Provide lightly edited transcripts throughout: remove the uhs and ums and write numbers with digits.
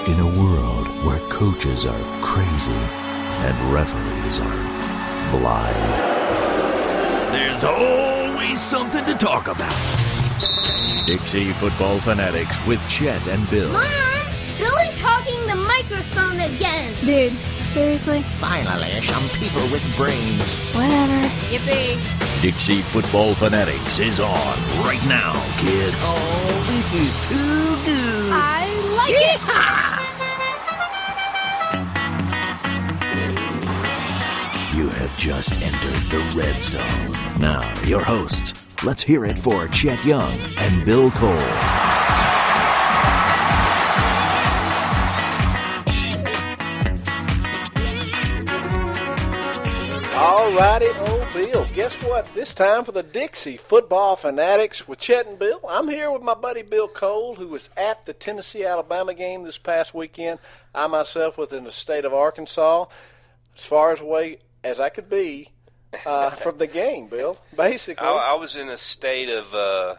In a world where coaches are crazy and referees are blind, there's always something to talk about. Dixie Football Fanatics with Chet and Bill. Mom! Billy's hogging the microphone again. Dude, seriously? Finally, some people with brains. Whatever. Yippee. Dixie Football Fanatics is on right now, kids. Oh, this is too good. I like it. You have just entered the red zone. Now, your hosts. Let's hear it for Chet Young and Bill Cole. All righty, old Bill. Guess what? This time for the Dixie Football Fanatics with Chet and Bill. I'm here with my buddy Bill Cole, who was at the Tennessee-Alabama game this past weekend. I myself was in the state of Arkansas, as far away as I could be from the game, Bill, basically. I was in a state of,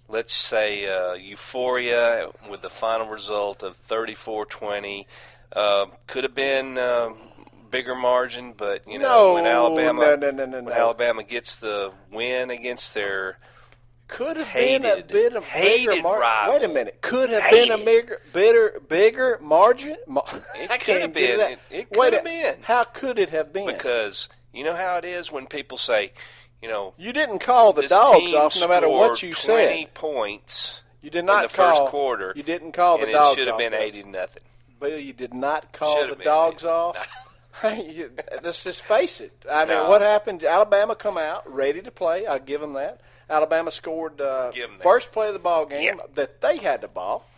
let's say, euphoria with the final result of 34-20. Could have been bigger margin, but, when Alabama gets the win against their could have been a bit of bigger margin. Wait a minute. Could have been a bigger margin? It could have been. It could have been. How could it have been? Because you know how it is when people say, you didn't call the dogs off no matter what you said. 20 points. You did not in the first quarter. You didn't call the dogs off. And it should have been 80-0. Bill, you did not call the dogs off. Let's just face it. I mean, what happened? Alabama come out ready to play. I'll give them that. Alabama scored first play of the ball game that they had the ball.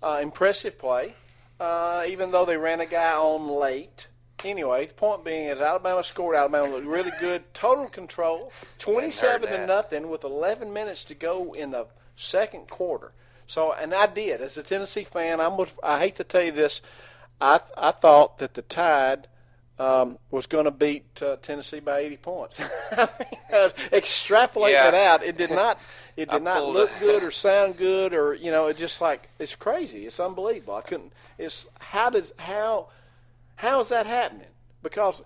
Impressive play, even though they ran a guy on late. Anyway, the point being is Alabama scored. Alabama looked really good. Total control, 27-0 with 11 minutes to go in the second quarter. So, and I did. As a Tennessee fan, I hate to tell you this, I thought that the Tide was going to beat Tennessee by 80 points. Extrapolate that out. It did not look good or sound good, or it's just like it's crazy. It's unbelievable. I couldn't. It's how is that happening? Because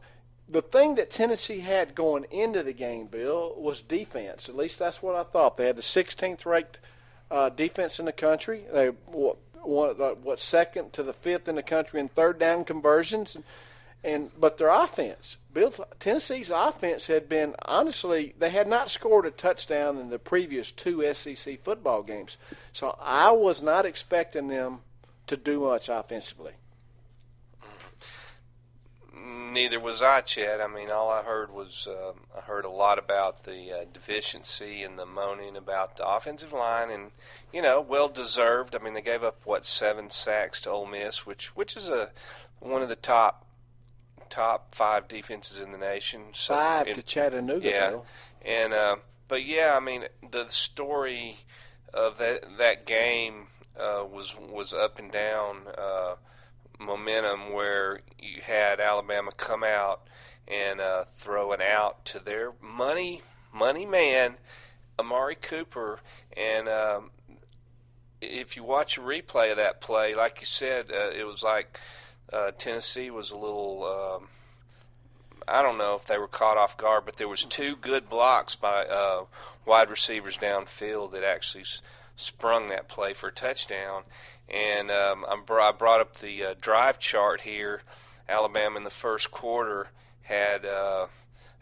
the thing that Tennessee had going into the game, Bill, was defense. At least that's what I thought. They had the 16th ranked defense in the country. They second to the 5th in the country in third down conversions. But their offense, Tennessee's offense had been, honestly, they had not scored a touchdown in the previous 2 SEC football games. So I was not expecting them to do much offensively. Neither was I, Chad. I mean, all I heard was I heard a lot about the deficiency and the moaning about the offensive line, and well deserved. I mean, they gave up 7 sacks to Ole Miss, which is one of the top 5 defenses in the nation. So 5 to Chattanooga. Yeah, though. and but yeah, I mean, the story of that game was up and down. Momentum where you had Alabama come out and throw an out to their money man, Amari Cooper, and if you watch a replay of that play, like you said, it was like Tennessee was a little, I don't know if they were caught off guard, but there was 2 good blocks by wide receivers downfield that actually sprung that play for a touchdown. And I brought up the drive chart here. Alabama in the first quarter had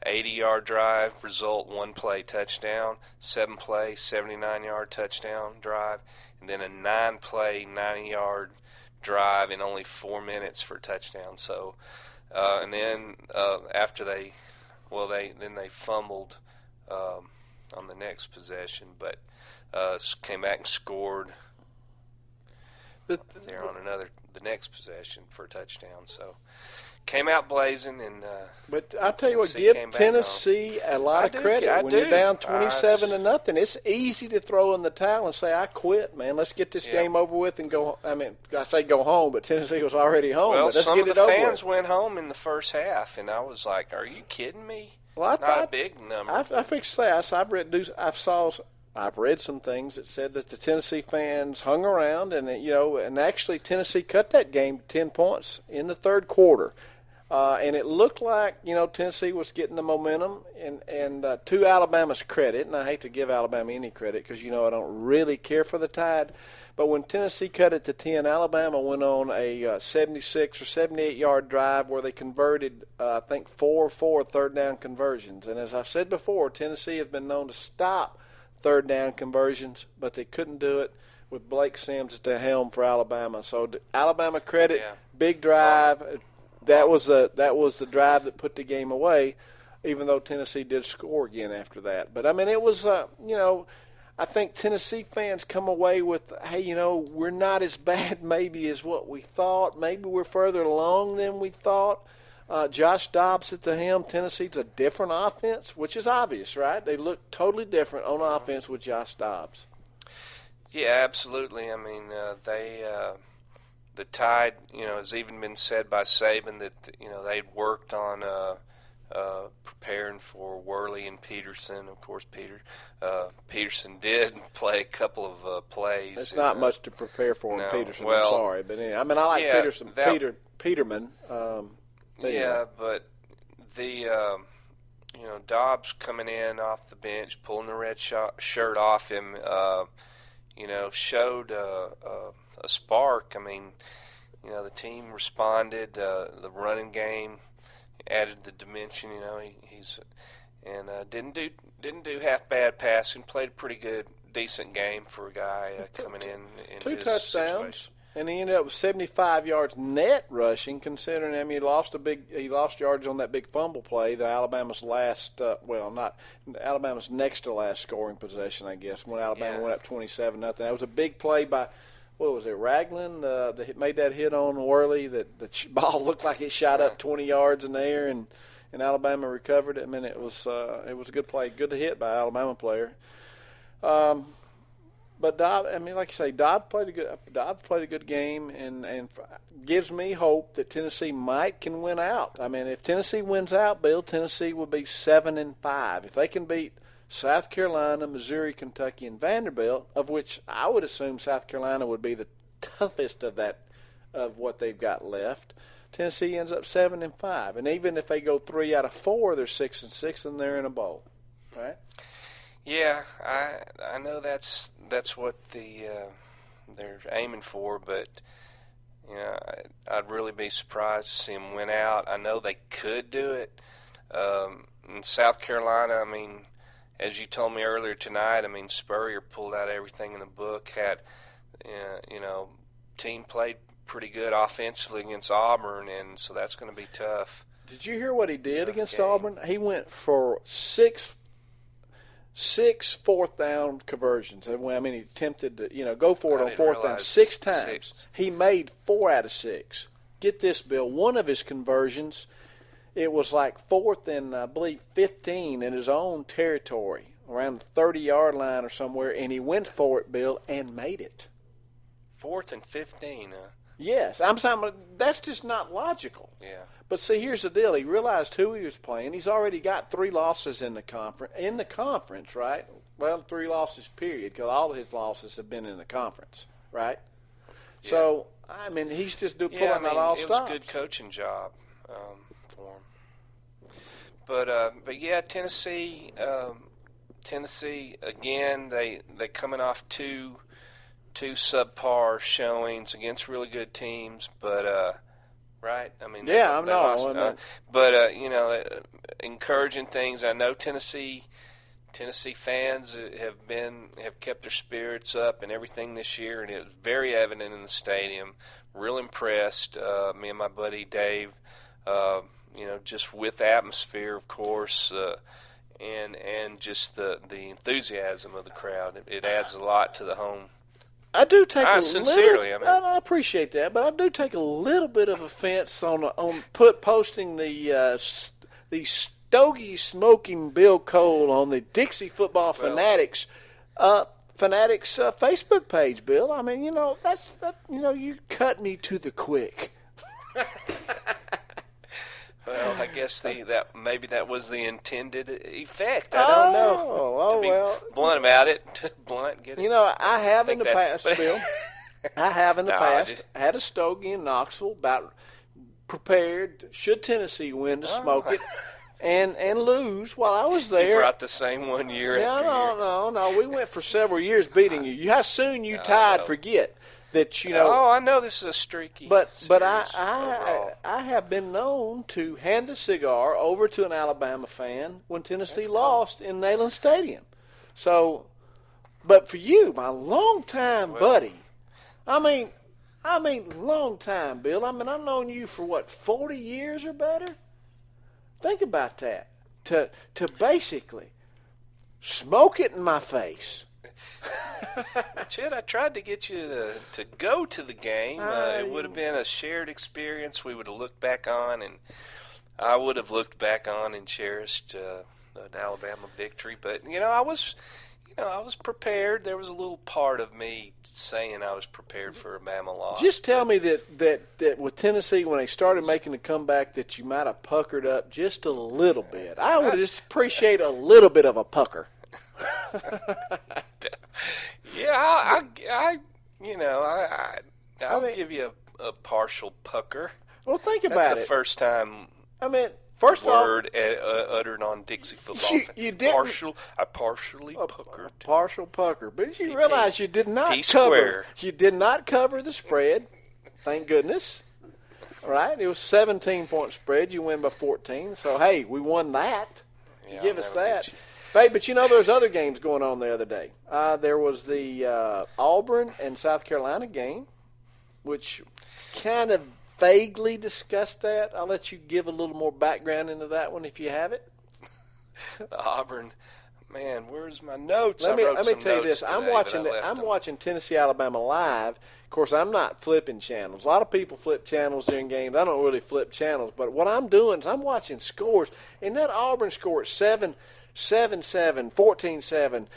80-yard drive, result 1 play touchdown, 7 play, 79-yard touchdown drive, and then a 9-play, 90-yard drive in only 4 minutes for a touchdown. So, and then after they fumbled on the next possession, but came back and scored. They're on the next possession for a touchdown. So came out blazing, and but I tell you what, give Tennessee a lot of credit when you're down 27-0. It's easy to throw in the towel and say, "I quit, man. Let's get this game over with and go." I mean, I say go home, but Tennessee was already home. Well, but let's some get of it the over fans with. went home in the first half, and I was like, "Are you kidding me?" Well, Not a big number. I fixed that. I saw I've read some things that said that the Tennessee fans hung around, and and actually Tennessee cut that game to 10 points in the third quarter, and it looked like Tennessee was getting the momentum. And to Alabama's credit, and I hate to give Alabama any credit because I don't really care for the Tide, but when Tennessee cut it to 10, Alabama went on a 76 or 78-yard drive where they converted, I think, 4 third-down conversions. And as I've said before, Tennessee has been known to stop third-down conversions, but they couldn't do it with Blake Sims at the helm for Alabama. So Alabama credit, big drive. That was the drive that put the game away, even though Tennessee did score again after that. But, I mean, it was, I think Tennessee fans come away with, hey, we're not as bad maybe as what we thought. Maybe we're further along than we thought. Josh Dobbs at the helm. Tennessee's a different offense, which is obvious, right? They look totally different on offense with Josh Dobbs. Yeah, absolutely. I mean, the Tide, has even been said by Saban that, they'd worked on preparing for Worley and Peterson. Of course, Peterson did play a couple of plays. It's not much to prepare for in Peterson. Well, I'm sorry, but anyway, I mean, I like Peterson. Peterman. But the Dobbs coming in off the bench, pulling the red shirt off him, showed a spark. I mean, the team responded. The running game added the dimension. He's didn't do half bad passing. Played a pretty good, decent game for a guy coming in. 2 his touchdowns, situation. and he ended up with 75 yards net rushing. Considering, I mean, he lost yards on that big fumble play. The Alabama's Alabama's next to last scoring possession, I guess, when Alabama went up 27-0. That was a big play by. What was it, Ragland? That made that hit on Worley. That the ball looked like it shot up 20 yards in the air, and Alabama recovered it. I mean, it was a good play, good hit by an Alabama player. But Dobbs, I mean, like you say, Dobbs played a good game, and gives me hope that Tennessee can win out. I mean, if Tennessee wins out, Bill, Tennessee will be 7-5. If they can beat South Carolina, Missouri, Kentucky, and Vanderbilt, of which I would assume South Carolina would be the toughest of what they've got left, Tennessee ends up 7-5. And even if they go 3 out of 4, they're 6-6, and they're in a bowl, right? Yeah, I know that's what they're aiming for, but I'd really be surprised to see them win out. I know they could do it. In South Carolina, I mean, as you told me earlier tonight, I mean, Spurrier pulled out everything in the book. Team played pretty good offensively against Auburn, and so that's going to be tough. Did you hear what he did against Auburn? He went for six fourth down conversions. I mean, he attempted to, go for it on fourth down 6 times. He made 4 out of 6. Get this, Bill. One of his conversions, it was like 4th and, I believe, 15 in his own territory, around the 30-yard line or somewhere, and he went for it, Bill, and made it. 4th and 15, huh? Yes. I'm saying that's just not logical. Yeah. But see, here's the deal. He realized who he was playing. He's already got 3 losses in the conference, right? Well, 3 losses, period, because all of his losses have been in the conference, right? Yeah. So, I mean, he's just pulling out all stops. It was a good coaching job for him. But yeah, Tennessee again. They coming off two subpar showings against really good teams, but right. I mean, yeah, they lost, but encouraging things. I know Tennessee fans have kept their spirits up and everything this year, and it was very evident in the stadium. Real impressed. Me and my buddy Dave. Just with the atmosphere, of course, and just the enthusiasm of the crowd. It adds a lot to the home. I do take I appreciate that, but I do take a little bit of offense on posting the stogie smoking Bill Cole on the Dixie Football Fanatics Facebook page, Bill. I mean, you cut me to the quick. Well, Well, I guess maybe that was the intended effect. I don't know. To be blunt about it. Get it? You know, I have in the that- past, Bill. I have in the No, past had a stogie in Knoxville about prepared. Should Tennessee win to smoke it and lose while I was there? You brought the same one year after year. No. We went for several years beating you. How soon you tied? Forget that. You know. Oh, I know this is a streaky. But series I have been known to hand the cigar over to an Alabama fan when Tennessee lost in Neyland Stadium. So, but for you, my longtime buddy, I mean, long time, Bill. I mean, I've known you for what, 40 years or better? Think about that. To basically smoke it in my face. Chet, I tried to get you to go to the game. It would have been a shared experience we would have looked back on, and I would have looked back on and cherished an Alabama victory. But I was prepared. There was a little part of me saying I was prepared for a Bama loss. Just tell me that with Tennessee, when they started making the comeback, that you might have puckered up just a little bit. I would just appreciate a little bit of a pucker. Yeah, I'll give you a partial pucker. Well, think about it. That's the first time. I mean, first word uttered on Dixie Football. You didn't. I partially puckered. Partial pucker, but you realize you did not P-square. cover. You did not cover the spread. Thank goodness. Right? It was 17-point spread. You win by 14. So hey, we won that. Yeah, Give us that. Hey, but there's other games going on the other day. There was the Auburn and South Carolina game, which kind of vaguely discussed that. I'll let you give a little more background into that one if you have it. The Auburn, man, where's my notes? Let me tell you notes this. today, I'm watching Tennessee Alabama live. Of course, I'm not flipping channels. A lot of people flip channels during games. I don't really flip channels, but what I'm doing is I'm watching scores, and that Auburn score at 7-7, 14-7,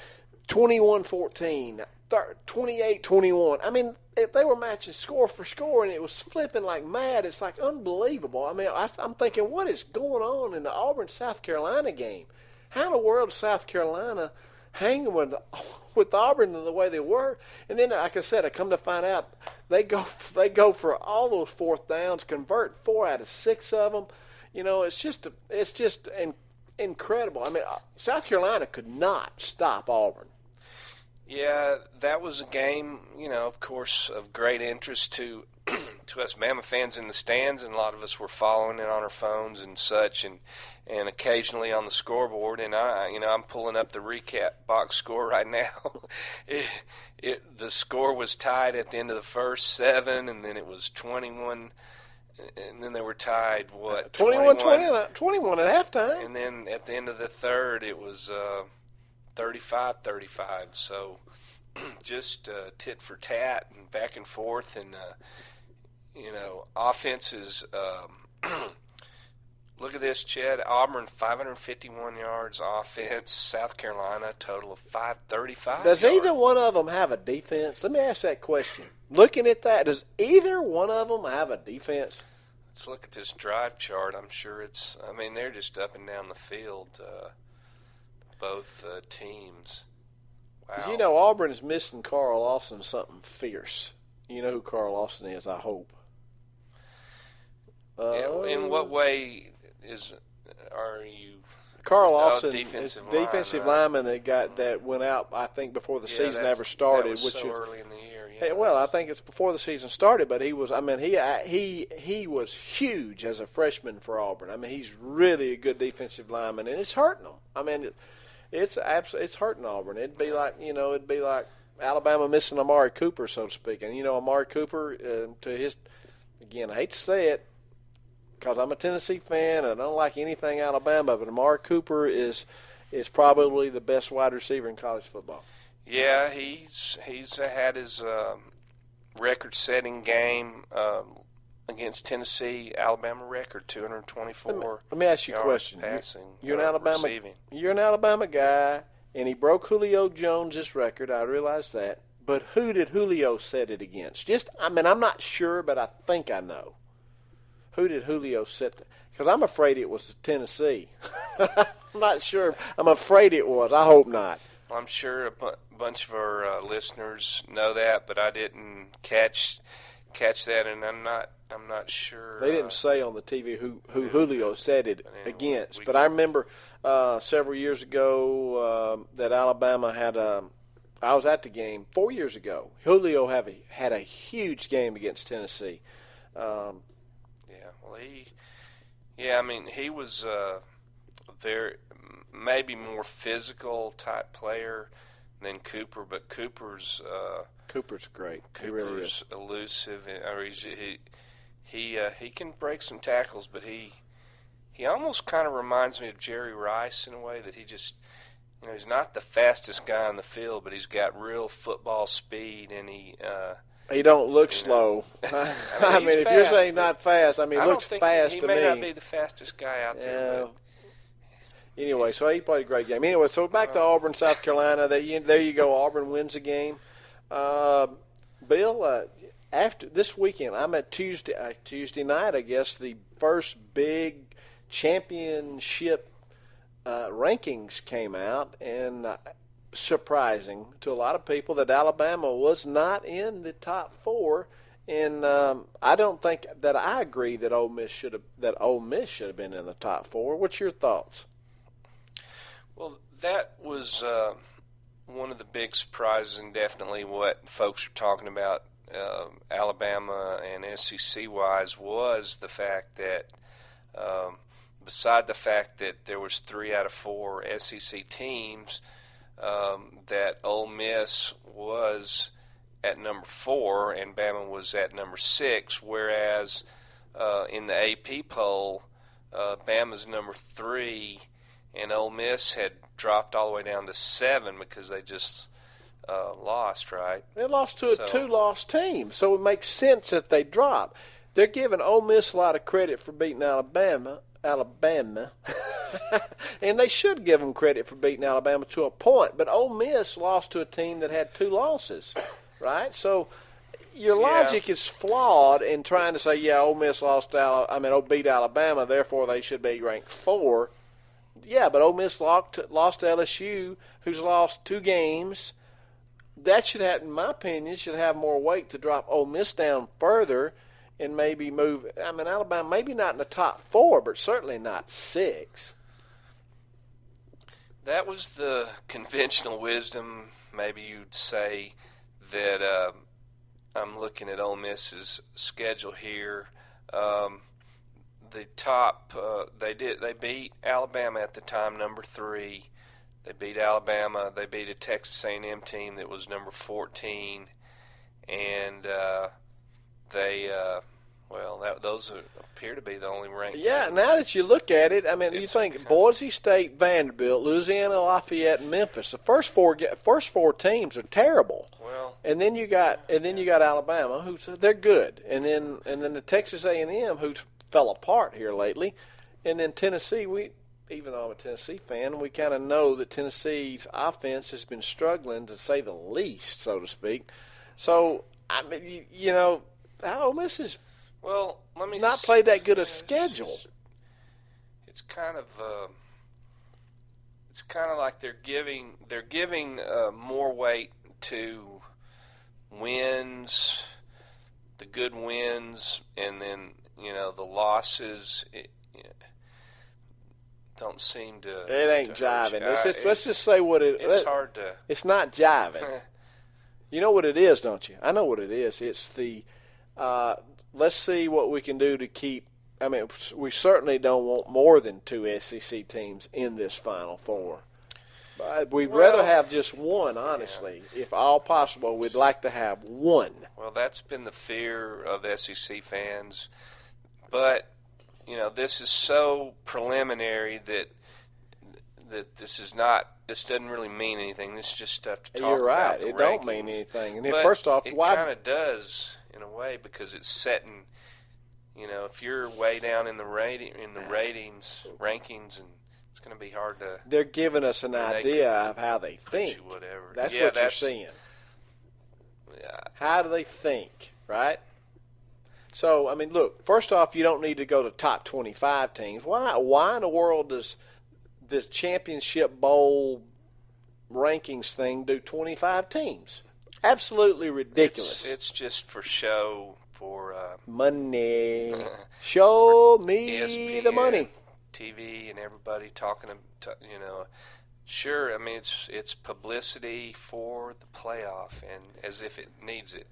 21-14, 28-21. I mean, if they were matching score for score and it was flipping like mad, it's like unbelievable. I mean, I'm thinking, what is going on in the Auburn-South Carolina game? How in the world is South Carolina hanging with Auburn the way they were? And then, like I said, I come to find out they go for all those fourth downs, convert 4 out of 6 of them. It's just incredible. I mean, South Carolina could not stop Auburn. Yeah, that was a game, of course, of great interest to us Bama fans in the stands, and a lot of us were following it on our phones and such, and occasionally on the scoreboard. And I'm pulling up the recap box score right now. The score was tied at the end of the first 7, and then it was 21. And then they were tied, 21 at halftime. And then at the end of the third, it was 35-35. So just tit for tat and back and forth. And, offenses. Look at this, Chad. Auburn, 551 yards offense. South Carolina, total of 535 Does yards. either one of them have a defense? Let me ask that question. Looking at that, does either one of them have a defense? Let's look at this drive chart. I'm sure they're just up and down the field, both teams. Wow. Auburn is missing Carl Lawson something fierce. You know who Carl Lawson is, I hope. In what way are you? Carl Lawson, defensive lineman that went out, I think, before the season ever started. That was so early in the year. Yeah, well, I think it's before the season started, but he was. I mean, he was huge as a freshman for Auburn. I mean, he's really a good defensive lineman, and it's hurting them. I mean, it's hurting Auburn. It'd be like Alabama missing Amari Cooper, so to speak. And Amari Cooper, again, I hate to say it, because I'm a Tennessee fan and I don't like anything Alabama, but Amari Cooper is probably the best wide receiver in college football. Yeah, he's had his record-setting game against Tennessee. Alabama record 224. Let me ask you a question. Passing. You're an Alabama. Receiving. You're an Alabama guy, and he broke Julio Jones' record. I realize that, but who did Julio set it against? I'm not sure, but I think I know. Who did Julio set? Because I'm afraid it was Tennessee. I'm not sure. I'm afraid it was. I hope not. I'm sure a bunch of our listeners know that, but I didn't catch that, and I'm not sure. They didn't say on the TV who Julio said it against. But I remember several years ago that Alabama had I was at the game 4 years ago. Julio had a huge game against Tennessee. He was very maybe more physical type player than Cooper, but Cooper's great. Cooper's he really is elusive, or he can break some tackles, but he almost kind of reminds me of Jerry Rice in a way that he just, he's not the fastest guy on the field, but he's got real football speed, and he don't look slow. I mean, if fast, you're saying not fast, he looks fast to me. He may not be the fastest guy out there. But anyway, so he played a great game. Anyway, so back to Auburn, South Carolina. There you go. Auburn wins the game. Bill, after this weekend, I'm at Tuesday night, I guess, the first big championship rankings came out, and surprising to a lot of people that Alabama was not in the top 4. And I don't think that I agree that Ole Miss should have been in the top 4. What's your thoughts? Well, that was one of the big surprises, and definitely what folks are talking about, Alabama and SEC-wise, was the fact that, beside the fact that there was 3 out of 4 SEC teams, that Ole Miss was at number 4 and Bama was at number 6, whereas in the AP poll, Bama's number 3 and Ole Miss had dropped all the way down to 7 because they just lost, right? They lost to a 2-loss team, so it makes sense that they drop. They're giving Ole Miss a lot of credit for beating Alabama, and they should give them credit for beating Alabama to a point. But Ole Miss lost to a team that had 2 losses, right? So your logic is flawed in trying to say, Ole Miss beat Alabama, therefore they should be ranked 4. Yeah, but Ole Miss lost to LSU, who's lost 2 games. That should have, in my opinion, should have more weight to drop Ole Miss down further and maybe move. Alabama maybe not in the top 4, but certainly not 6. That was the conventional wisdom. Maybe you'd say that I'm looking at Ole Miss's schedule here. The top, they beat Alabama at the time, number 3. They beat Alabama. They beat a Texas A&M team that was number 14, and those appear to be the only ranked. Yeah, teams. now that you look at it, you think Boise State, Vanderbilt, Louisiana Lafayette, and Memphis. The first four teams are terrible. Well, and then you got Alabama, they're good, and then the Texas A&M, who's fell apart here lately, and then Tennessee. Even though I'm a Tennessee fan, we kind of know that Tennessee's offense has been struggling, to say the least, so to speak. So Ole Miss is not played that good a schedule. It's kind of like they're giving more weight to wins, the good wins, and then the losses don't seem to. It ain't jiving. Let's just say what it. It's hard to. It's not jiving. You know what it is, don't you? I know what it is. It's the. Let's see what we can do to keep. We certainly don't want more than 2 SEC teams in this Final Four. But we'd rather have just one, honestly. Yeah. If all possible, we'd like to have one. Well, that's been the fear of SEC fans. But, this is so preliminary that this doesn't really mean anything. This is just stuff to talk about. You're right. It don't mean anything. And but first off, it why? It kind of does in a way, because it's setting. If you're way down in the rankings, and it's going to be hard to. They're giving us an idea of how they think. Whatever. That's what you're seeing. Yeah. How do they think, right? So, I mean, look, first off, you don't need to go to top 25 teams. Why in the world does this championship bowl rankings thing do 25 teams? Absolutely ridiculous. It's just for show, for money. Show me ESPN, the money. TV and everybody talking, Sure, I mean, it's publicity for the playoff, and as if it needs it.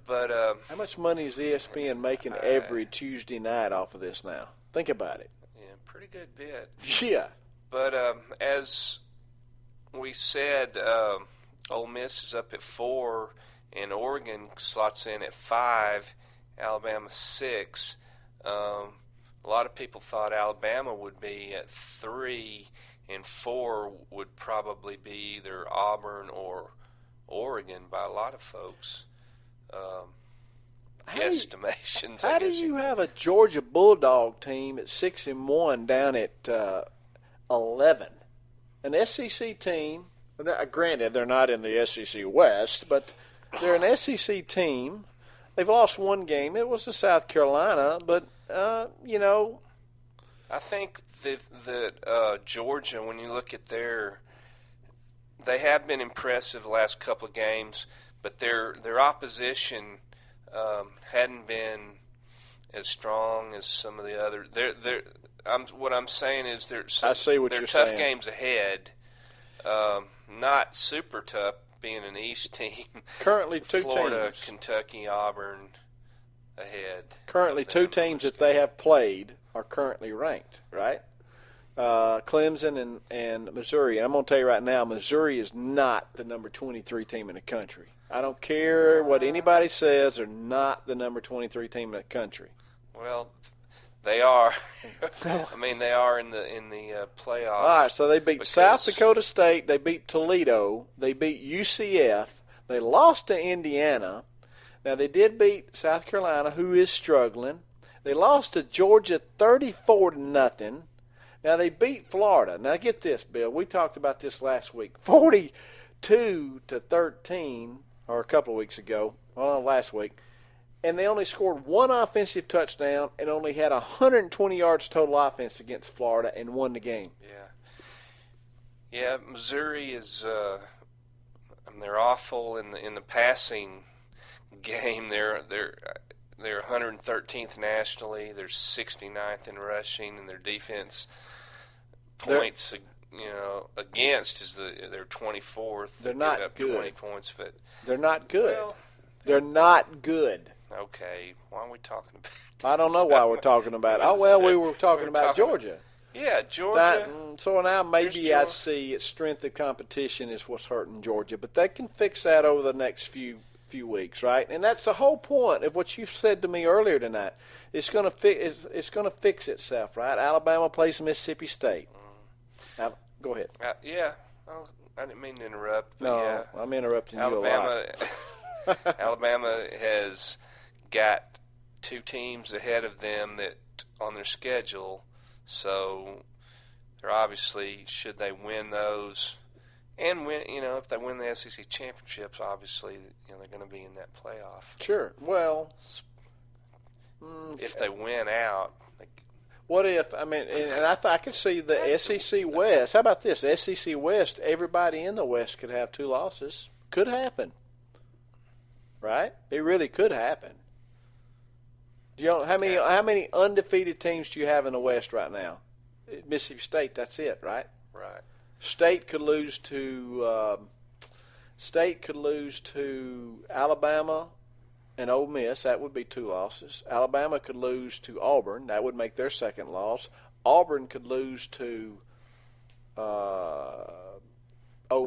But how much money is ESPN making every Tuesday night off of this now? Think about it. Yeah, pretty good bit. Yeah. But as we said, Ole Miss is up at 4, and Oregon slots in at 5, Alabama 6. A lot of people thought Alabama would be at 3, and 4 would probably be either Auburn or Oregon by a lot of folks. Guesstimations. How do you have a Georgia Bulldog team at 6-1 down at 11? An SEC team. Granted, they're not in the SEC West, but they're an SEC team. They've lost one game. It was to South Carolina, but I think that Georgia, when you look at they have been impressive the last couple of games, but their opposition hadn't been as strong as some of the other. What I'm saying is they're tough games ahead. Not super tough, being an East team. Currently, two Florida, teams. Kentucky, Auburn ahead. Currently, two teams that they have played are currently ranked, right? Clemson and Missouri. And I'm going to tell you right now, Missouri is not the number 23 team in the country. I don't care what anybody says, they're not the number 23 team in the country. Well, they are. I mean, they are in the playoffs. All right, so they beat South Dakota State, they beat Toledo, they beat UCF, they lost to Indiana. Now, they did beat South Carolina, who is struggling. They lost to Georgia 34-0. Now, they beat Florida. Now, get this, Bill. We talked about this last week. 42-13, or a couple of weeks ago, last week. And they only scored one offensive touchdown and only had 120 yards total offense against Florida and won the game. Yeah, Missouri is they're awful in the passing game. They're 113th nationally. They're 69th in rushing, and their defense points against is they're 24th. They're not up good. 20 points, but they're not good. Well, they're not good. Okay, why are we talking about this? I don't know why we're talking about it. We were talking about Georgia. Yeah, Georgia. So now maybe I see its strength of competition is what's hurting Georgia, but they can fix that over the next few weeks, right? And that's the whole point of what you said to me earlier tonight. It's going to fix itself, right? Alabama plays Mississippi State. Now, go ahead. Yeah. Oh, I didn't mean to interrupt. But no, yeah. I'm interrupting you a lot. Alabama has got two teams ahead of them that on their schedule, so they're obviously, should they win those and win, if they win the SEC championships, obviously, they're going to be in that playoff. Sure. Well, if they win out. What if, and I could see the SEC West. How about this? SEC West, everybody in the West could have 2 losses. Could happen. Right? It really could happen. How many undefeated teams do you have in the West right now? Mississippi State, that's it, right? Right. State could lose to Alabama and Ole Miss. That would be 2 losses. Alabama could lose to Auburn. That would make their second loss. Auburn could lose to Ole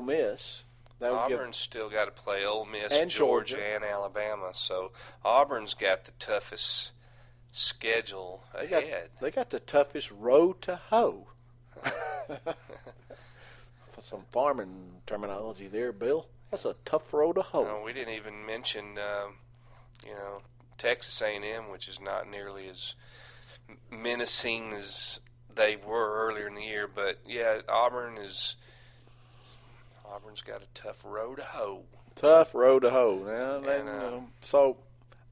Miss. Auburn's still got to play Ole Miss, and Georgia, and Alabama. So Auburn's got the toughest schedule ahead. They got the toughest road to hoe. For some farming terminology there, Bill. That's a tough road to hoe. No, we didn't even mention, Texas A&M, which is not nearly as menacing as they were earlier in the year. But, yeah, Auburn's got a tough road to hoe. Tough road to hoe. So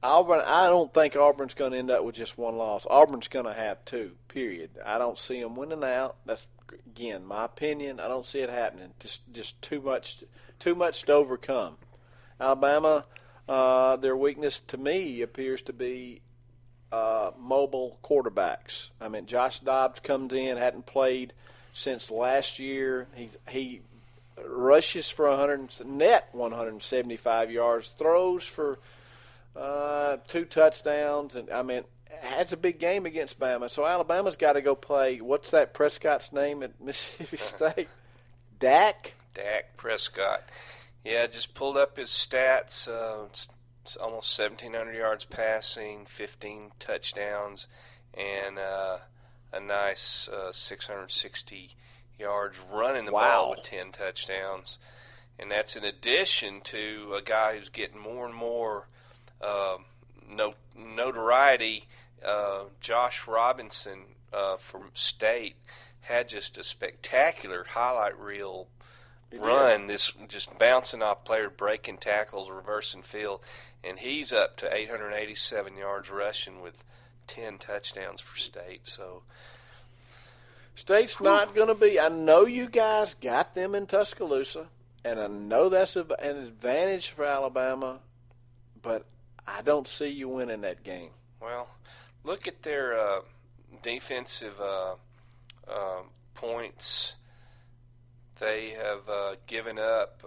Auburn, I don't think Auburn's going to end up with just one loss. Auburn's going to have two, period. I don't see them winning out. That's, again, my opinion. I don't see it happening. Just too much to overcome. Alabama, their weakness to me appears to be mobile quarterbacks. I mean, Josh Dobbs comes in, hadn't played since last year. He rushes for 175 yards, throws for 2 touchdowns, and I mean, has a big game against Bama. So Alabama's got to go play. What's that Prescott's name at Mississippi State? Dak Prescott. Yeah, just pulled up his stats. It's almost 1,700 yards passing, 15 touchdowns, and a nice 660 yards running the ball with 10 touchdowns. And that's in addition to a guy who's getting more and more notoriety. Josh Robinson from State had just a spectacular highlight reel run. This just bouncing off players, breaking tackles, reversing field, and he's up to 887 yards rushing with 10 touchdowns for State. So State's not going to be. I know you guys got them in Tuscaloosa, and I know that's an advantage for Alabama, but I don't see you winning that game. Well, look at their defensive points. They have given up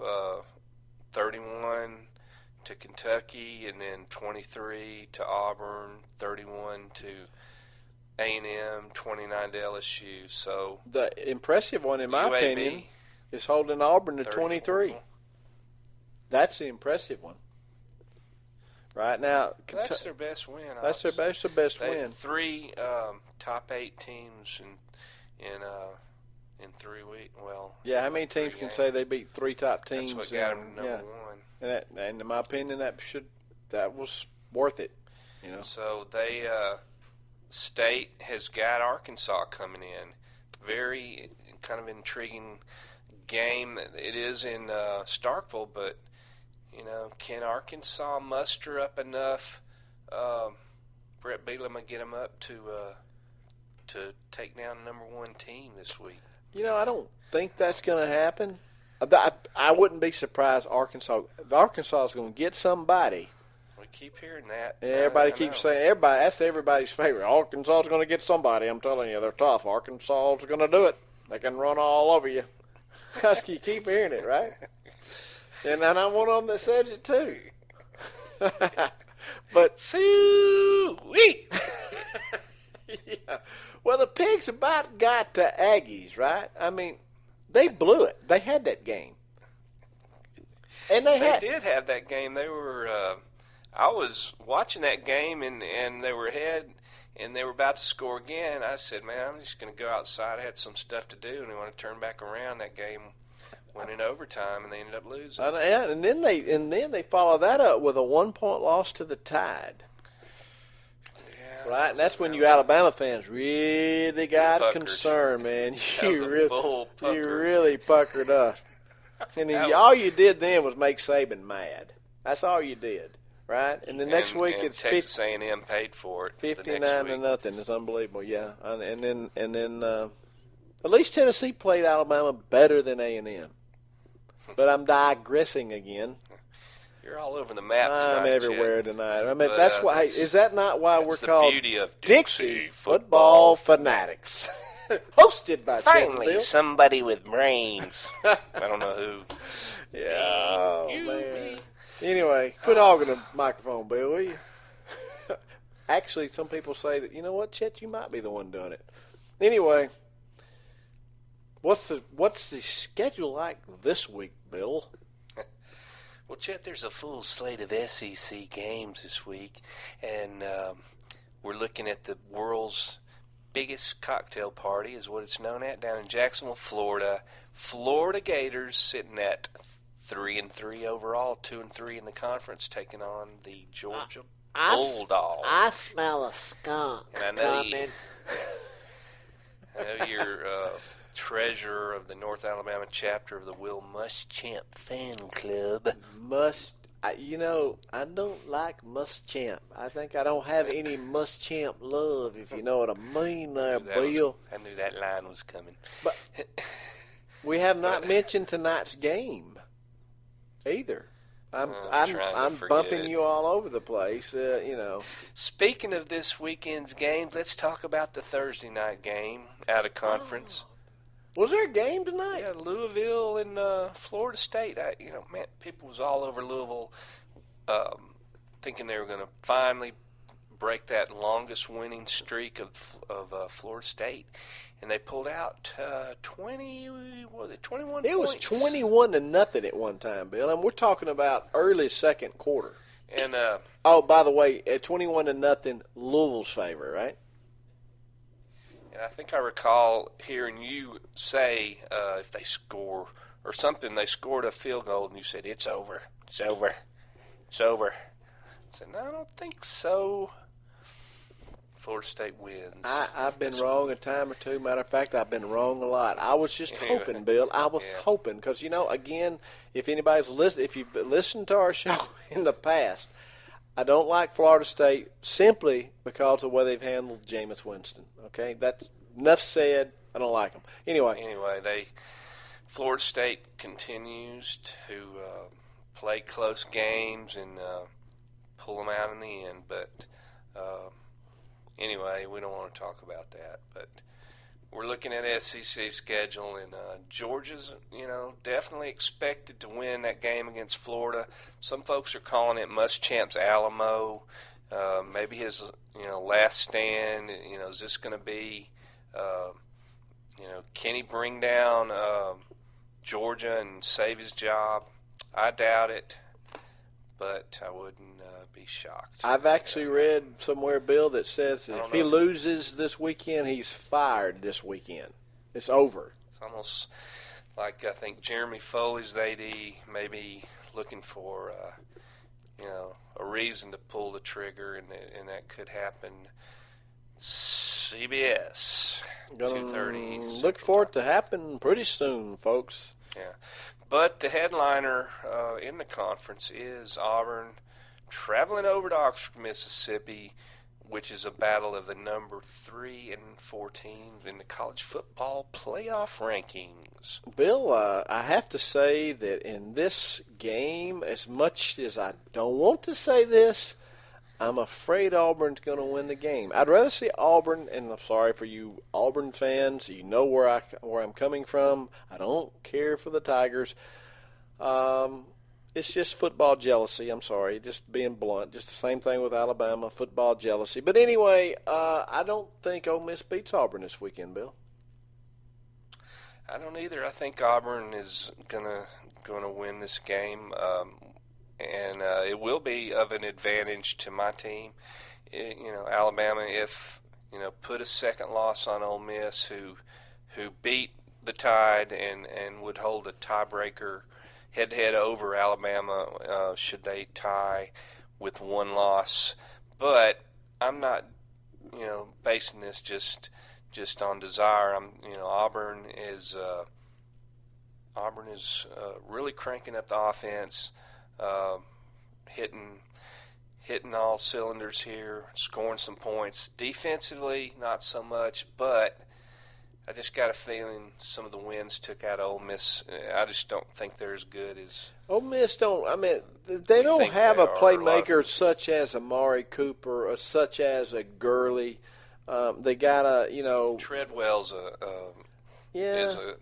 31 to Kentucky, and then 23 to Auburn, 31 to A&M, 29 to LSU. So the impressive one, in my UAB, opinion, is holding Auburn to 34. 23. That's the impressive one. Right now, that's their best win. That's their best win. Had 3 top 8 teams in 3 weeks. Well, yeah, how many teams can say they beat 3 top teams? That's what got them to number 1. And in my opinion, that was worth it. You know. So they State has got Arkansas coming in. Very kind of intriguing game. It is in Starkville, but you know, can Arkansas muster up enough? Brett Bielema get them up to take down the number 1 team this week. You know, I don't think that's going to happen. I wouldn't be surprised Arkansas is going to get somebody. We keep hearing that. Everybody keeps saying, that's everybody's favorite. Arkansas is going to get somebody. I'm telling you, they're tough. Arkansas is going to do it. They can run all over you. Because you keep hearing it, right? And I'm one of them that says it too. But sweet. Yeah. Well, the Pigs about got to Aggies, right? I mean, they blew it. They had that game, and they did have that game. They were. I was watching that game, and they were ahead, and they were about to score again. I said, "Man, I'm just going to go outside. I had some stuff to do, and I want to turn back around." That game went in overtime, and they ended up losing. And then they followed that up with a 1-point loss to the Tide. Yeah, right, and that's when you Alabama fans really got concerned, man. You really puckered up. And then all you did then was make Saban mad. That's all you did, right? And the next week it's Texas A&M paid for it. 59-0. It's unbelievable, yeah. And then at least Tennessee played Alabama better than A&M. But I'm digressing again. You're all over the map tonight. I'm everywhere tonight. I mean, that's why. Is that not why we're called the beauty of Dixie Football Fanatics? Hosted by Finally, somebody with brains. I don't know who. Yeah, man. Anyway, quit hogging the microphone, Bill, will you? Actually, some people say that, you know what, Chet, you might be the one doing it. Anyway, what's the schedule like this week, Bill? Well, Chet, there's a full slate of SEC games this week, and we're looking at the world's biggest cocktail party, is what it's known at, down in Jacksonville, Florida. Florida Gators sitting at 3-3 overall, 2-3 in the conference, taking on the Georgia Bulldogs. I smell a skunk coming. I know you're treasurer of the North Alabama chapter of the Will Muschamp fan club. I don't like Muschamp. I think I don't have any Muschamp love, if you know what I mean there, Bill. I knew that line was coming. But we have not mentioned tonight's game either. I'm bumping you all over the place, Speaking of this weekend's games, let's talk about the Thursday night game out of conference. Was there a game tonight? Yeah, Louisville and Florida State. People was all over Louisville thinking they were going to finally break that longest winning streak of Florida State. And they pulled out 21 points? It was 21-0 at one time, Bill. And we're talking about early second quarter. And by the way, at 21-0, Louisville's favor, right? And I think I recall hearing you say if they score or something, they scored a field goal, and you said, it's over. It's over. It's over. I said, no, I don't think so. Florida State wins. I've been wrong a time or two. Matter of fact, I've been wrong a lot. I was just hoping, Bill. I was hoping because, again, if anybody's if you've listened to our show in the past, I don't like Florida State simply because of the way they've handled Jameis Winston. Okay, that's enough said. I don't like them. Anyway, Florida State continues to play close games and pull them out in the end, but. Anyway, we don't want to talk about that, but we're looking at SEC schedule, and Georgia's, definitely expected to win that game against Florida. Some folks are calling it Muschamp's Alamo, maybe his, last stand. Is this going to be, can he bring down Georgia and save his job? I doubt it, but I wouldn't be shocked. I've actually read somewhere, Bill, that says if he loses this weekend, he's fired this weekend. It's over. It's almost like I think Jeremy Foley's AD may be looking for, a reason to pull the trigger, and that could happen. CBS, 2:30. Look for it to happen pretty soon, folks. Yeah. But the headliner in the conference is Auburn traveling over to Oxford, Mississippi, which is a battle of the number 3 and 4 teams in the college football playoff rankings. Bill, I have to say that in this game, as much as I don't want to say this, I'm afraid Auburn's going to win the game. I'd rather see Auburn, and I'm sorry for you Auburn fans. You know where I'm coming from. I don't care for the Tigers. It's just football jealousy. I'm sorry, just being blunt. Just the same thing with Alabama, football jealousy. But anyway, I don't think Ole Miss beats Auburn this weekend, Bill. I don't either. I think Auburn is gonna win this game. And it will be of an advantage to my team. Alabama, if put a second loss on Ole Miss, who beat the Tide and would hold a tiebreaker head-to-head over Alabama should they tie with one loss. But I'm not basing this just on desire. Auburn is really cranking up the offense. Hitting all cylinders here, scoring some points. Defensively, not so much, but I just got a feeling some of the wins took out Ole Miss. I just don't think they're as good as Ole Miss. They don't have a playmaker such as Amari Cooper or such as a Gurley. They got a Treadwell's is a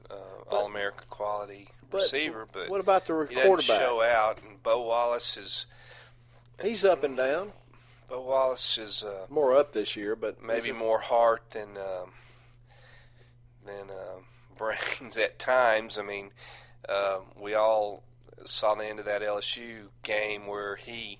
All-America quality receiver, but what about the he quarterback? Doesn't show out, and Bo Wallace is. He's up and down. Bo Wallace is more up this year, but maybe more heart than brains at times. We all saw the end of that LSU game where he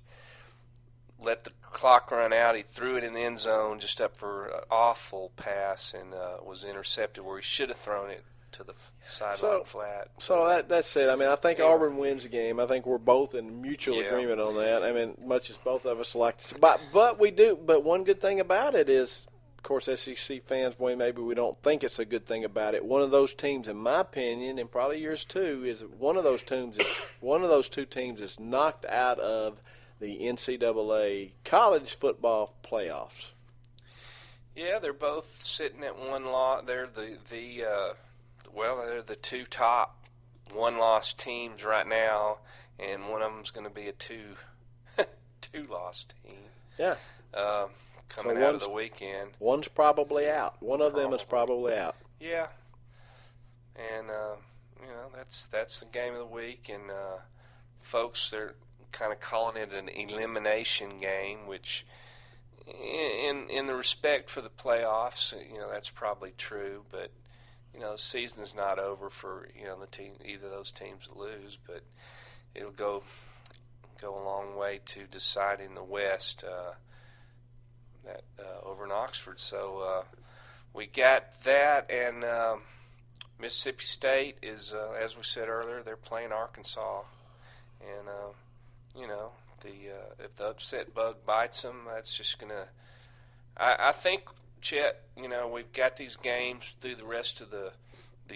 let the clock run out. He threw it in the end zone just up for an awful pass and was intercepted where he should have thrown it to the sideline flat. So that's it. I think Auburn wins the game. I think we're both in mutual agreement on that. Much as both of us like to see. But we do. But one good thing about it is course, SEC fans, boy, maybe we don't think it's a good thing about it. One of those teams, in my opinion, and probably yours too, is one of those two teams is knocked out of the NCAA college football playoffs. Yeah, they're both sitting at one loss. They're they're the two top one-loss teams right now, and one of them's going to be a two-loss team. Yeah. Coming out of the weekend. One's probably out. One of them is probably out. Yeah. And that's the game of the week, and folks, they're kind of calling it an elimination game, which in the respect for the playoffs, that's probably true, but the season's not over for either of those teams to lose, but it'll go a long way to deciding the West over in Oxford. So we got that, and Mississippi State is, as we said earlier, they're playing Arkansas, and if the upset bug bites them, that's just gonna. I think, Chet, we've got these games through the rest of the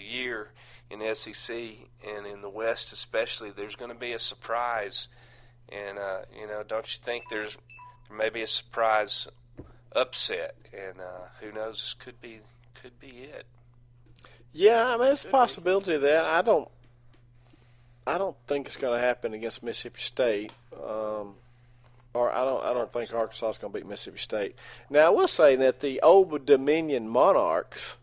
year in the SEC and in the West especially. There's going to be a surprise, and don't you think there may be a surprise upset? And who knows? This could be it. Yeah, I mean, it's a possibility of that. I don't think it's going to happen against Mississippi State. Or I don't think Arkansas is going to beat Mississippi State. Now, I will say that the Old Dominion Monarchs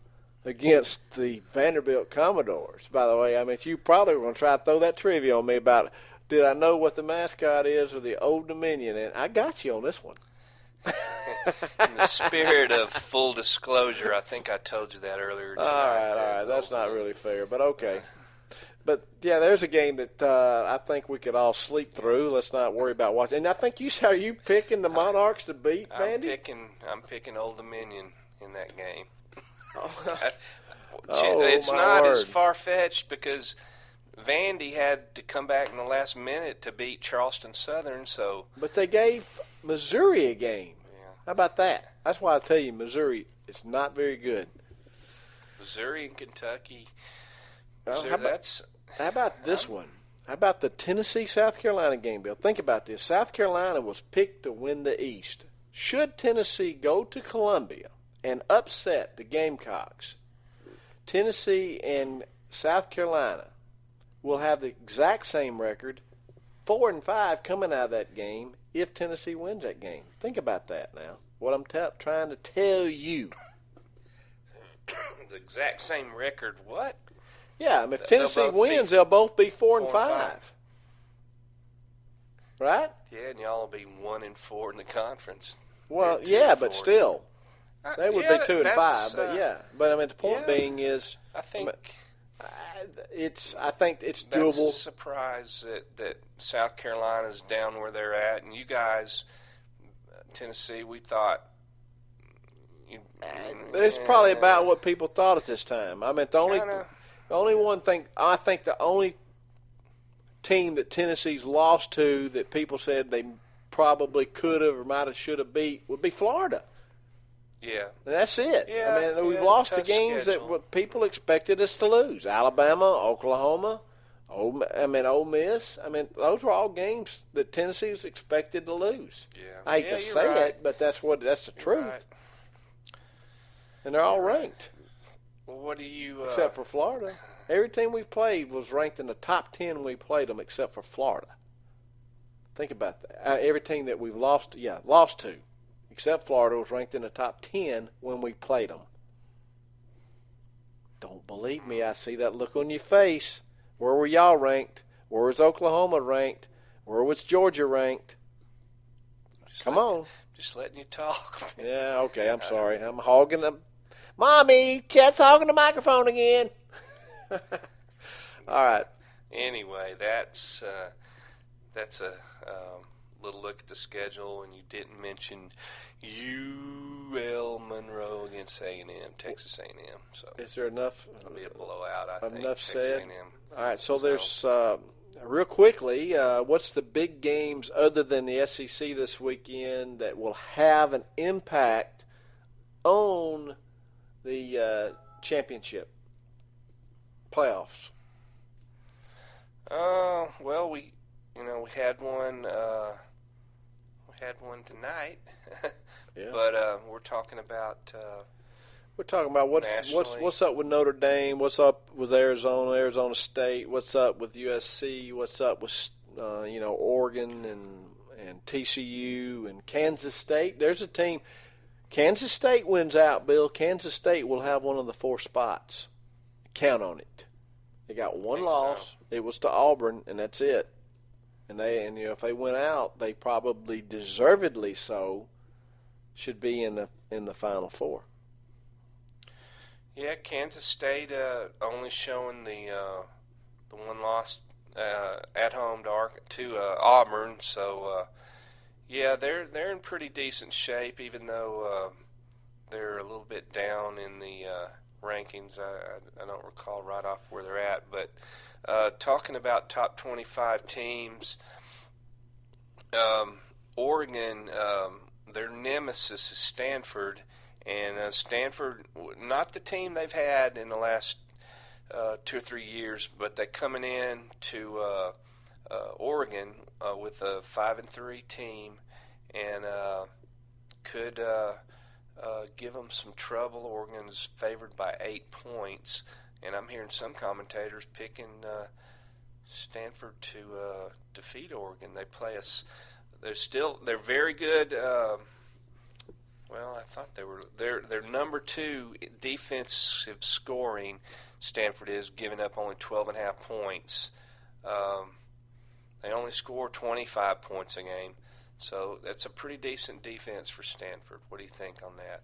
against the Vanderbilt Commodores, by the way, I mean, you probably were going to try to throw that trivia on me about, did I know what the mascot is of the Old Dominion? And I got you on this one. In the spirit of full disclosure, I think I told you that earlier tonight. All right. That's not really fair, but okay. But, yeah, there's a game that I think we could all sleep through. Let's not worry about watching. And I think are you picking the Monarchs to beat, Vandy? I'm picking Old Dominion in that game. Oh, it's my not word. as far-fetched because Vandy had to come back in the last minute to beat Charleston Southern. But they gave Missouri a game. Yeah. How about that? That's why I tell you, Missouri is not very good. Missouri and Kentucky. Well, Missouri, how about this one? How about the Tennessee-South Carolina game, Bill? Think about this. South Carolina was picked to win the East. Should Tennessee go to Columbia and upset the Gamecocks, Tennessee and South Carolina will have the exact same record, 4-5 coming out of that game, if Tennessee wins that game. Think about that now. What I'm trying to tell you. The exact same record, what? Yeah, I mean, if Tennessee wins, they'll both be 4-5. Right? Yeah, and y'all will be 1-4 in the conference. Well, yeah, but still, they would be 2-5. But yeah, but I mean, the point being is, I think it's doable. That's a surprise that South Carolina's down where they're at, and you guys, Tennessee, we thought. It's probably about what people thought at this time. I mean, the only team that Tennessee's lost to that people said they probably could have or might have should have beat would be Florida. Yeah. And that's it. Yeah, I mean, we've lost the games schedule. that people expected us to lose. Alabama, Oklahoma, Ole Miss. I mean, those were all games that Tennessee was expected to lose. Yeah. I hate to say it, but that's the truth. Right. And they're all ranked. Well, what do you... except for Florida. Every team we played was ranked in the top 10 when we played them except for Florida. Think about that. Every team that we've lost to, except Florida, was ranked in the top 10 when we played them. Don't believe me. I see that look on your face. Where were y'all ranked? Where was Oklahoma ranked? Where was Georgia ranked? Come on. Just letting you talk. Yeah, okay, I'm sorry. I'm hogging them. Mommy, Chet's hogging the microphone again. All right. Anyway, that's a little look at the schedule, and you didn't mention UL Monroe against A&M, Texas A&M. So is there enough? It'll be a blowout, I think. Enough Texas said. A&M. All right. So there's real quickly. What's the big games other than the SEC this weekend that will have an impact on the championship playoffs? Well, we had one. We had one tonight, Yeah. but we're talking about. We're talking about what's up with Notre Dame, what's up with Arizona State, what's up with USC, what's up with Oregon and TCU and Kansas State. There's a team. Kansas State wins out, Bill. Kansas State will have one of the 4 spots. Count on it. They got one loss. So. It was to Auburn, and that's it. And if they went out, they probably deservedly so should be in the Final Four. Yeah, Kansas State only showing the one loss at home to Auburn. So yeah, they're in pretty decent shape, even though they're a little bit down in the rankings. I don't recall right off where they're at, but talking about top 25 teams, Oregon, their nemesis is Stanford. And Stanford, not the team they've had in the last 2 or 3 years, but they're coming in to Oregon with a 5-3 team, and could give them some trouble. Oregon's favored by 8 points, and I'm hearing some commentators picking Stanford to defeat Oregon. They play us. They're very good. Well, I thought they're number 2 defensive scoring. Stanford is giving up only 12.5 points. They only score 25 points a game, so that's a pretty decent defense for Stanford. What do you think on that?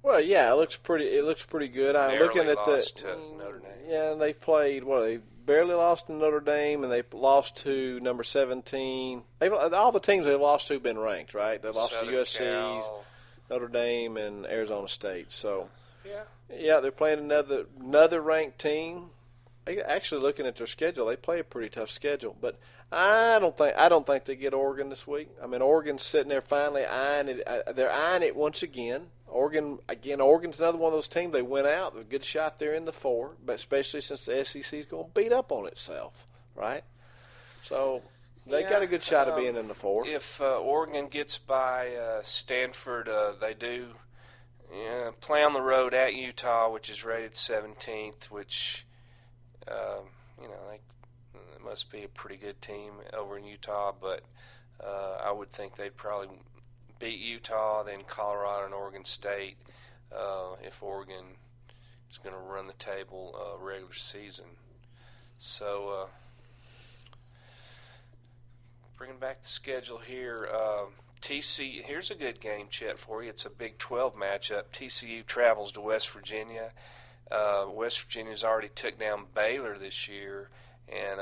Well, yeah, it looks pretty good. I'm looking at to Notre Dame. Yeah, they played. They barely lost to Notre Dame, and they lost to number 17. All the teams they've lost to have been ranked, right? They lost Southern to USC. Cal. Notre Dame and Arizona State. So, yeah, they're playing another ranked team. Actually, looking at their schedule, they play a pretty tough schedule. But I don't think they get Oregon this week. I mean, Oregon's sitting there finally eyeing it. They're eyeing it once again. Oregon's another one of those teams. They went out. They're a good shot there in the 4, but especially since the SEC is going to beat up on itself, right? So. They got a good shot of being in the 4. If Oregon gets by Stanford, they do play on the road at Utah, which is rated 17th, which, they must be a pretty good team over in Utah, but I would think they'd probably beat Utah, then Colorado and Oregon State if Oregon is going to run the table regular season. So... bringing back the schedule here, TCU. Here's a good game, Chet, for you. It's a Big 12 matchup. TCU travels to West Virginia. West Virginia's already took down Baylor this year, and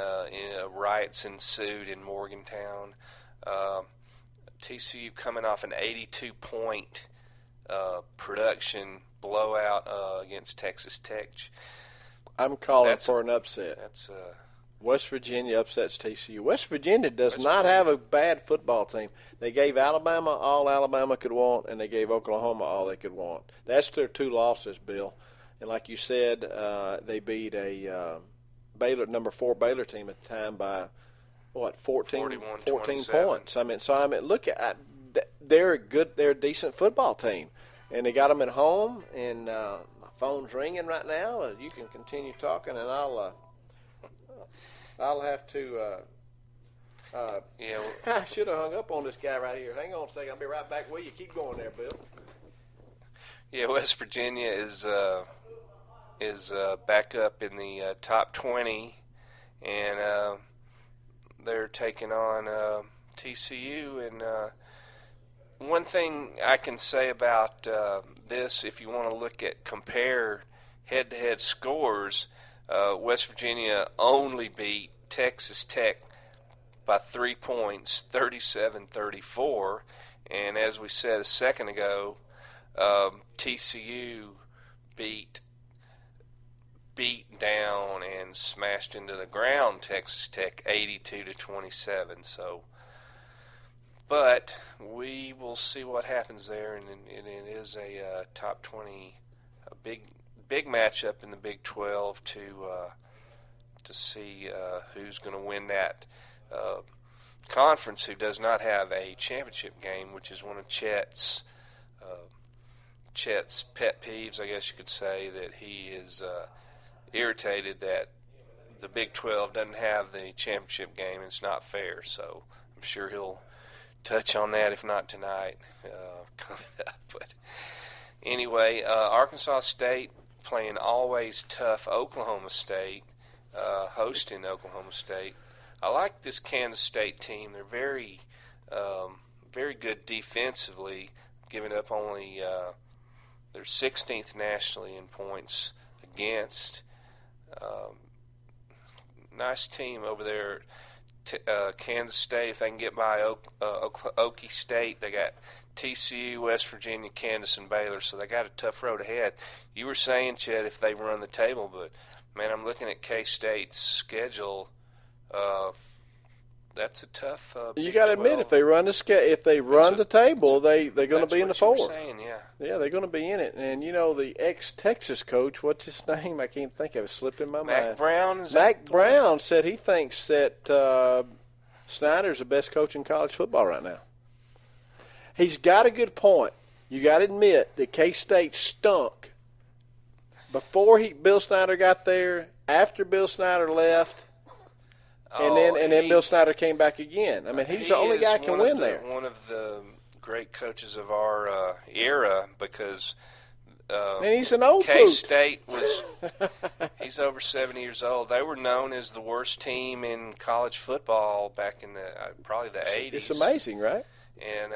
riots ensued in Morgantown. TCU coming off an 82-point production blowout against Texas Tech. I'm calling for an upset. That's West Virginia upsets TCU. West Virginia does not have a bad football team. They gave Alabama all Alabama could want, and they gave Oklahoma all they could want. That's their 2 losses, Bill. And like you said, they beat a number 4 Baylor team at the time by 14 points. I mean, look at they're a decent football team, and they got them at home. And my phone's ringing right now. You can continue talking, and I'll have to. I should have hung up on this guy right here. Hang on a second. I'll be right back with you. Keep going there, Bill. Yeah, West Virginia is back up in the top 20, and they're taking on TCU. And one thing I can say about this, if you want to compare head-to-head scores. West Virginia only beat Texas Tech by 3 points, 37-34. And as we said a second ago, TCU beat down and smashed into the ground Texas Tech 82-27. So But we will see what happens there, and it is a top 20, a big matchup in the Big 12 to see who's going to win that conference, who does not have a championship game, which is one of Chet's pet peeves, I guess you could say, that he is irritated that the Big 12 doesn't have the championship game. It's not fair, so I'm sure he'll touch on that, if not tonight, coming up. But anyway, Arkansas State playing always tough Oklahoma State, hosting Oklahoma State. I like this Kansas State team. They're very good defensively, giving up only they're 16th nationally in points against. Nice team over there. Kansas State, if they can get by Okie State, they got TCU, West Virginia, Kansas, and Baylor, so they got a tough road ahead. You were saying, Chet, if they run the table, but, man, I'm looking at K-State's schedule. That's a tough. You got to admit, if they run the table, they're going to be in the four. Saying, yeah. Yeah, they're going to be in it. And the ex-Texas coach, what's his name? I can't think of it. It slipped in my mind. Mac Brown. Mac Brown said he thinks that Snyder's the best coach in college football right now. He's got a good point. You got to admit that K-State stunk before Bill Snyder got there. After Bill Snyder left. And then Bill Snyder came back again. I mean, he's the only guy who can win there. One of the great coaches of our era, because and he's an old K-State was he's over 70 years old. They were known as the worst team in college football back in probably the 80s. It's amazing, right? And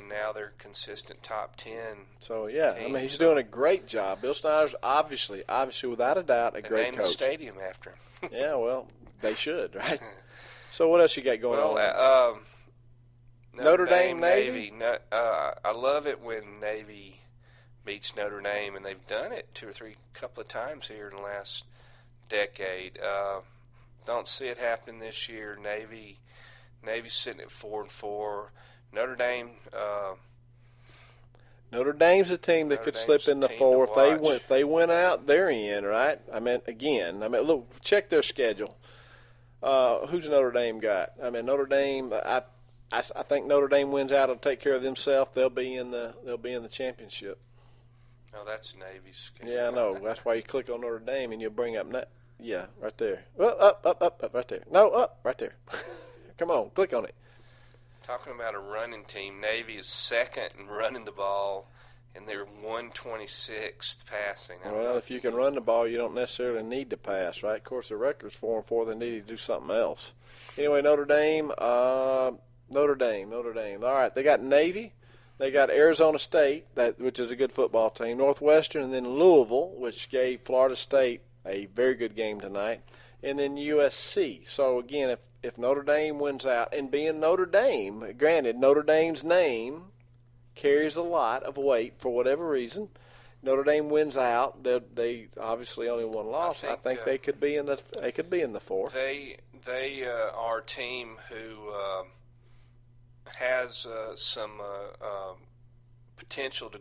now they're consistent top 10. So yeah, team. I mean, he's doing a great job. Bill Snyder's obviously without a doubt a great coach. Named the stadium after him. Yeah, well. They should, right? So what else you got going on? Notre Dame, Navy. I love it when Navy beats Notre Dame, and they've done it couple of times here in the last decade. Don't see it happening this year. Navy's sitting at 4-4. Notre Dame. Notre Dame's a team that could slip in the four if they went out. They're in, right? I mean, look, check their schedule. Who's Notre Dame got? I mean, Notre Dame. I think Notre Dame wins out. It'll take care of themselves. They'll be in the championship. No, that's Navy's schedule. Yeah, I know. That's why you click on Notre Dame and you'll bring up right there. Well, up, right there. No, up, right there. Come on, click on it. Talking about a running team, Navy is second in running the ball, and they're 126th passing. Well, if you can run the ball, you don't necessarily need to pass, right? Of course, the record's 4-4. They need to do something else. Anyway, Notre Dame. All right, they got Navy. They got Arizona State, which is a good football team. Northwestern, and then Louisville, which gave Florida State a very good game tonight. And then USC. So, again, if Notre Dame wins out, and being Notre Dame, granted, Notre Dame's name carries a lot of weight for whatever reason. Notre Dame wins out. They obviously only one loss. I think they could be in the four. They are a team who has some potential to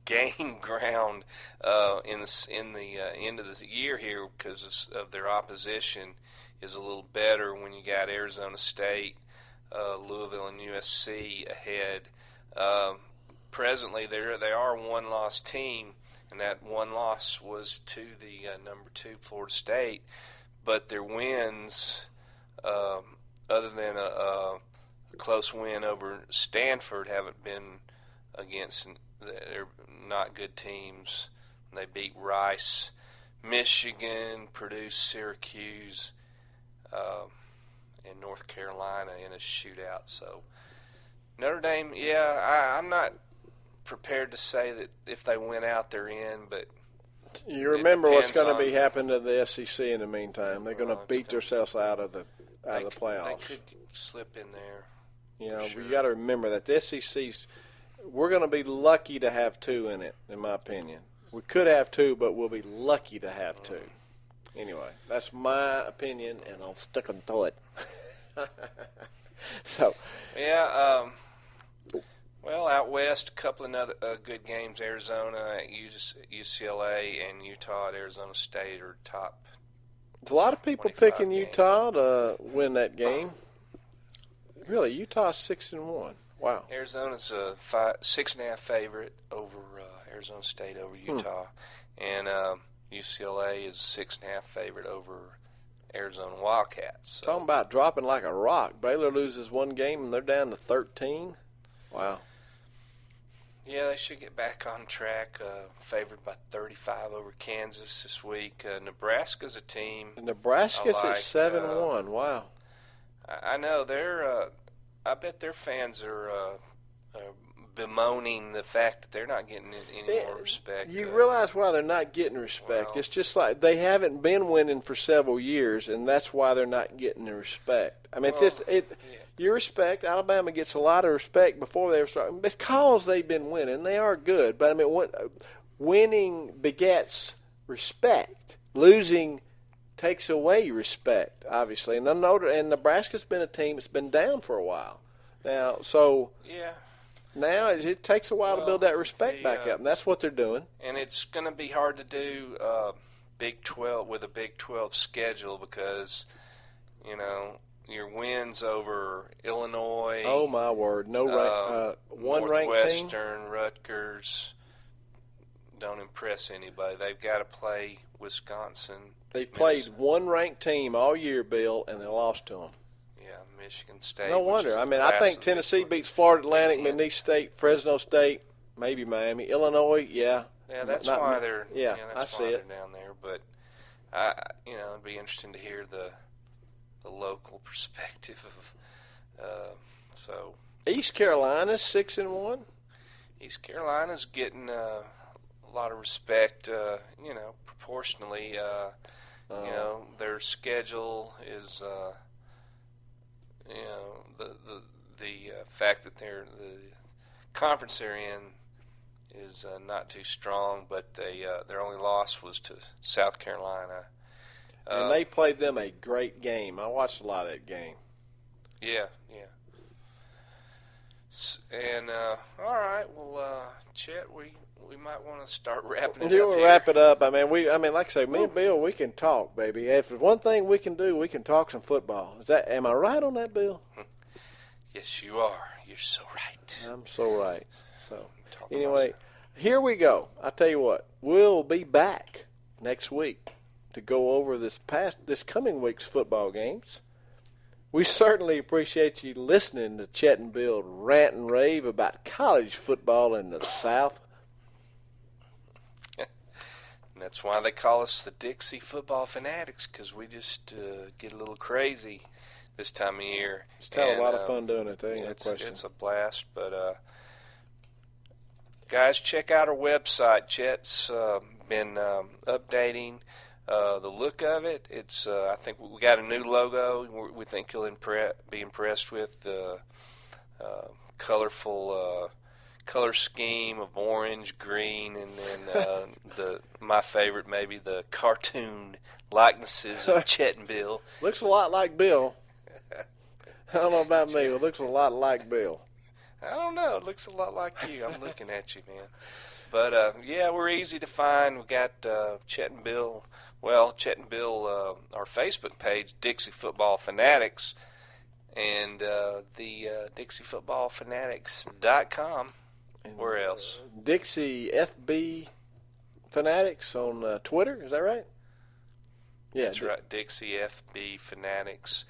gain ground in the end of the year here, because of their opposition is a little better when you got Arizona State, Louisville, and USC ahead. Presently, they are a one-loss team, and that one loss was to the number 2 Florida State. But their wins, other than a close win over Stanford, haven't been against they're not good teams. They beat Rice, Michigan, Purdue, Syracuse, and North Carolina in a shootout. So Notre Dame, I'm not prepared to say that if they win out, they're in, but you remember what's going to be happening to the SEC in the meantime. They're going to beat themselves out of the playoffs. They could slip in there. You got to remember that the SEC's. We're going to be lucky to have 2 in it, in my opinion. We could have 2, but we'll be lucky to have 2. Anyway, that's my opinion, and I'll stick to it. So, yeah. Well, out west, a couple of other good games. Arizona at UCLA and Utah at Arizona State are top. there's a lot of people 25 picking games. Utah to win that game. Really, Utah's 6-1. Wow. Arizona's a 6.5 favorite over Arizona State over Utah, and UCLA is 6.5 favorite over Arizona Wildcats. So. Talking about dropping like a rock. Baylor loses one game and they're down to 13. Wow. Yeah, they should get back on track. Favored by 35 over Kansas this week. Nebraska's a team. Nebraska's I like, at 7-1. Wow. I know they're. I bet their fans are bemoaning the fact that they're not getting any more respect. You realize why they're not getting respect. Well, It's just like they haven't been winning for several years, and that's why they're not getting the respect. I mean, you respect. Alabama gets a lot of respect before they start because they've been winning. They are good, but I mean, winning begets respect. Losing takes away respect, obviously. And Nebraska's been a team that's been down for a while now. So yeah. now it takes a while to build that respect back up, and that's what they're doing. And it's going to be hard to do Big 12 with a Big 12 schedule because, you know, your wins over Illinois. Oh my word! No one ranked team. Northwestern, Rutgers don't impress anybody. They've got to play Wisconsin. They've played one ranked team all year, Bill, and they lost to them. Yeah, Michigan State. No wonder. I mean, I think Tennessee beats Florida Atlantic, McNeese State, Fresno State, maybe Miami, Illinois. Yeah. Yeah, that's why they're. Yeah, that's I see why it. they're down there. But it'd be interesting to hear the local perspective of. So. East Carolina's 6-1. East Carolina's getting a lot of respect. Proportionally. Their schedule is. The fact that the conference they're in is not too strong, but their only loss was to South Carolina. And they played them a great game. I watched a lot of that game. Yeah. And all right, well, Chet, we might want to start wrapping it up. We'll wrap it up. I mean, like I say, me and Bill, we can talk, baby. If there's one thing we can do, we can talk some football. Am I right on that, Bill? Yes, you are. You're so right. I'm so right. So anyway, here we go. I tell you what, we'll be back next week to go over this coming week's football games. We certainly appreciate you listening to Chet and Bill rant and rave about college football in the South. And that's why they call us the Dixie Football Fanatics, because we just get a little crazy this time of year. It's a lot of fun doing it, there ain't no question. It's a blast, but guys, check out our website. Chet's been updating the look of it. It's I think we got a new logo. We think you'll be impressed with the colorful color scheme of orange, green, and then my favorite, maybe the cartoon likenesses of Chet and Bill. Looks a lot like Bill. I don't know about me. It looks a lot like Bill. I don't know. It looks a lot like you. I'm looking at you, man. But, we're easy to find. We got Chet and Bill. Well, Chet and Bill, our Facebook page, Dixie Football Fanatics, and the DixieFootballFanatics.com. Where else? Dixie FB Fanatics on Twitter. Is that right? Yeah, that's right. Dixie FB Fanatics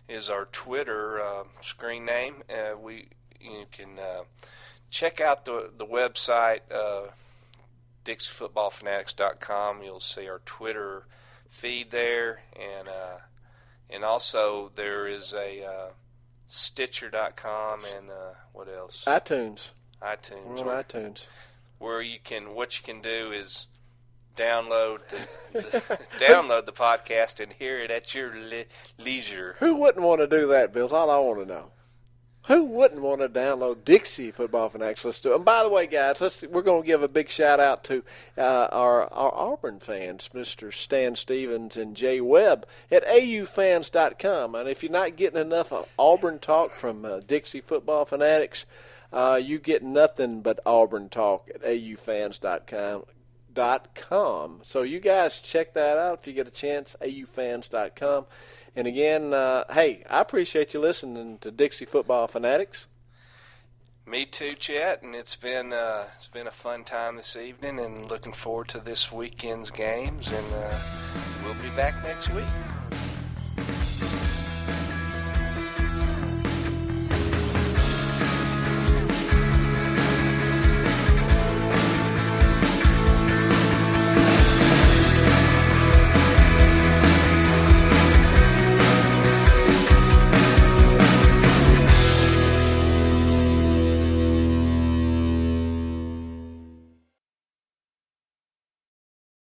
is our Twitter screen name. You can check out the website, DixieFootballFanatics.com. You'll see our Twitter feed there, and also there is a Stitcher.com and what else? iTunes. We're on iTunes. Where what you can do is download the podcast and hear it at your leisure. Who wouldn't want to do that, Bill? That's all I want to know. Who wouldn't want to download Dixie Football Fanatics? Let's do it. And by the way, guys, we're going to give a big shout out to our Auburn fans, Mr. Stan Stevens and Jay Webb at aufans.com. And if you're not getting enough of Auburn talk from Dixie Football Fanatics, you get nothing but Auburn talk at aufans.com. So you guys check that out if you get a chance, aufans.com. And again, hey, I appreciate you listening to Dixie Football Fanatics. Me too, Chet, and it's been a fun time this evening, and looking forward to this weekend's games. And we'll be back next week.